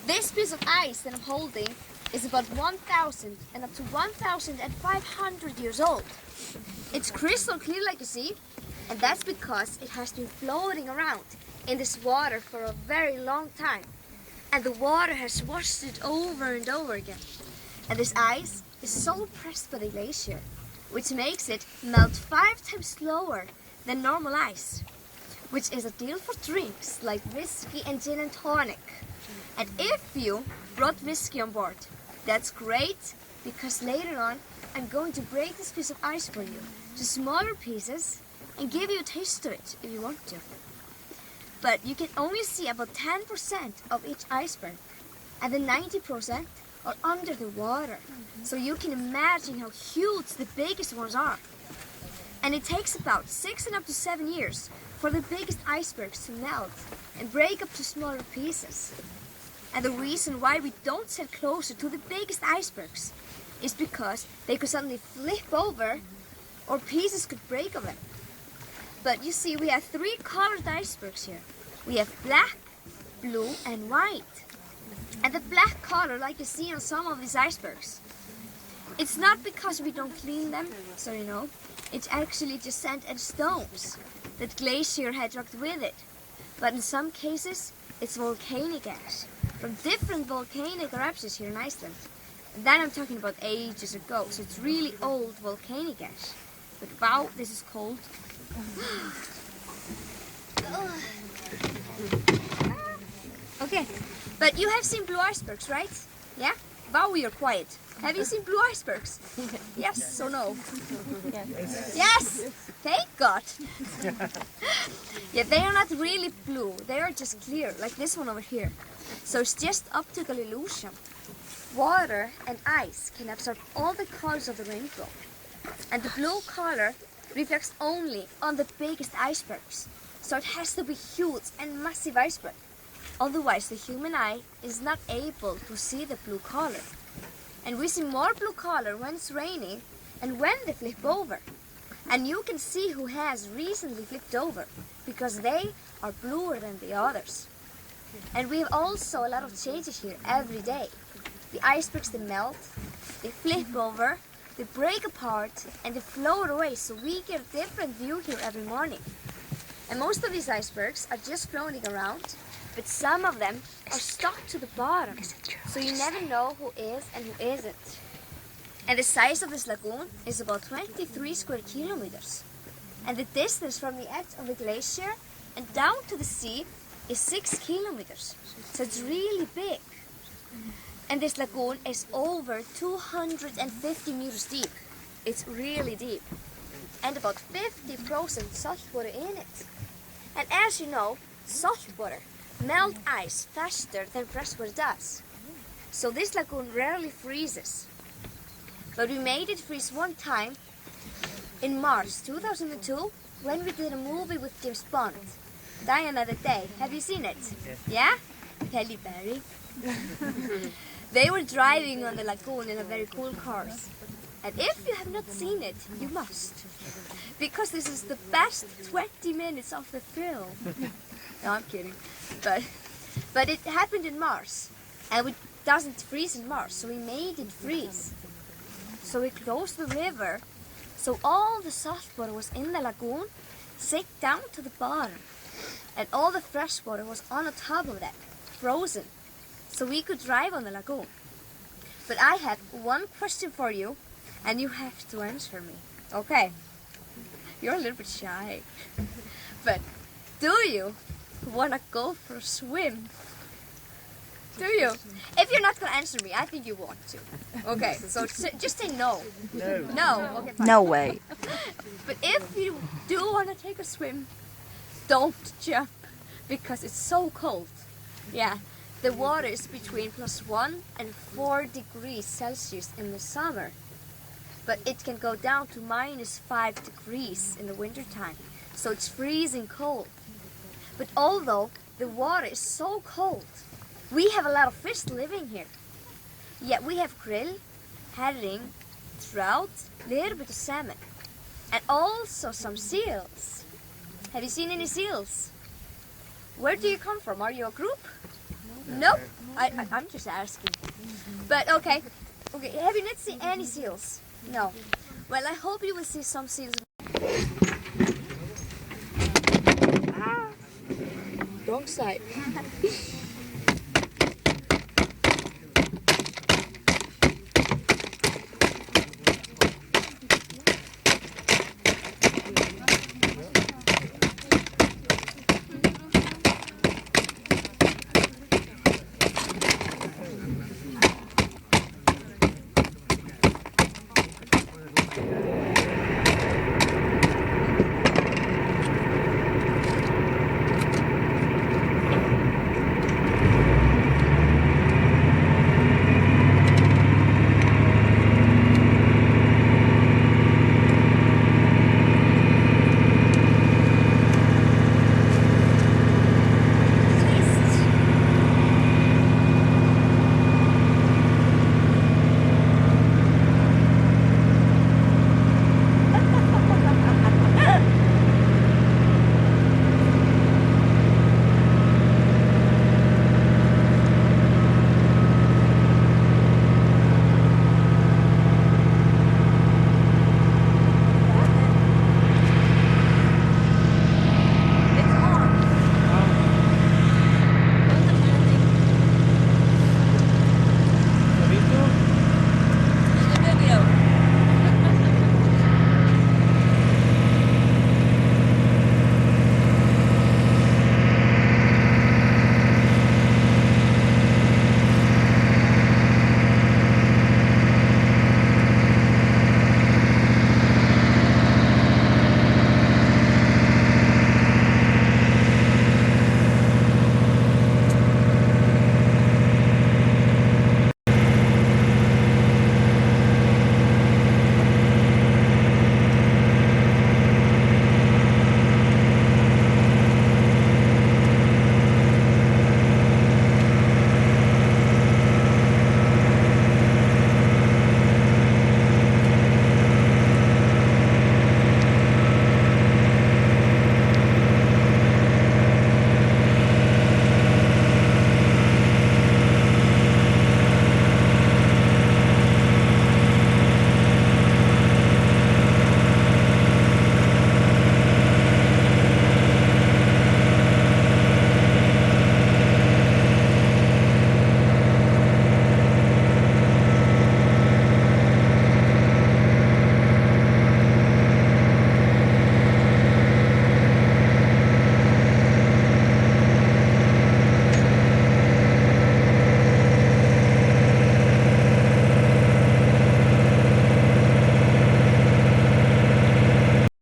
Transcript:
This piece of ice that I'm holding is about 1,000 and up to 1,500 years old. It's crystal clear like you see, and that's because it has been floating around in this water for a very long time. And the water has washed it over and over again. And this ice is so pressed by the glacier, which makes it melt 5 times slower than normal ice, which is ideal for drinks like whiskey and gin and tonic. And if you brought whiskey on board, that's great, because later on I'm going to break this piece of ice for you to smaller pieces and give you a taste of it if you want to. But you can only see about 10% of each iceberg, and the 90% are under the water. So you can imagine how huge the biggest ones are. And it takes about 6 and up to 7 years for the biggest icebergs to melt and break up to smaller pieces. And the reason why we don't sail closer to the biggest icebergs is because they could suddenly flip over or pieces could break of them. But you see, we have 3 colored icebergs here. We have black, blue and white. And the black color, like you see on some of these icebergs, it's not because we don't clean them, so you know. It's actually just sand and stones that glacier had dragged with it. But in some cases, it's volcanic ash from different volcanic eruptions here in Iceland. And then I'm talking about ages ago, so it's really old volcanic ash. But wow, this is cold. Okay, but you have seen blue icebergs, right? Yeah? Wow, you're quiet. Have you seen blue icebergs? Yes or no? Yes! Thank God! Yeah, they are not really blue. They are just clear, like this one over here. So it's just optical illusion. Water and ice can absorb all the colors of the rainbow. And the blue color reflects only on the biggest icebergs. So it has to be huge and massive iceberg. Otherwise, the human eye is not able to see the blue color. And we see more blue color when it's raining and when they flip over. And you can see who has recently flipped over, because they are bluer than the others. And we have also a lot of changes here every day. The icebergs, they melt, they flip over, they break apart, and they float away, so we get a different view here every morning. And most of these icebergs are just floating around, but some of them are stuck to the bottom, so you never know who is and who isn't. And the size of this lagoon is about 23 square kilometers. And the distance from the edge of the glacier and down to the sea is 6 kilometers. So it's really big. And this lagoon is over 250 meters deep. It's really deep. And about 50% salt water in it. And as you know, salt water melts ice faster than fresh water does. So this lagoon rarely freezes. But we made it freeze one time in March 2002 when we did a movie with James Bond, Die Another Day. Have you seen it? Yeah? Halle Berry. They were driving on the lagoon in a very cool cars. And if you have not seen it, you must. Because this is the best 20 minutes of the film. No, I'm kidding. But it happened in March. And it doesn't freeze in March, so we made it freeze. So we closed the river, so all the salt water was in the lagoon, sank down to the bottom. And all the fresh water was on the top of that, frozen. So we could drive on the lagoon. But I have one question for you, and you have to answer me. Okay? You're a little bit shy. But do you want to go for a swim? Do you? If you're not going to answer me, I think you want to. Okay, so just say no. No. No? Okay, fine. No way. But if you do want to take a swim, don't jump, because it's so cold. Yeah, the water is between +1 and 4 degrees Celsius in the summer. But it can go down to -5 degrees in the wintertime. So it's freezing cold. But although the water is so cold, we have a lot of fish living here. Yeah, we have krill, herring, trout, a little bit of salmon, and also some seals. Have you seen any seals? Where do you come from? Are you a group? Nope. I'm just asking. But okay. Okay, have you not seen any seals? No. Well, I hope you will see some seals. Ah. Wrong side.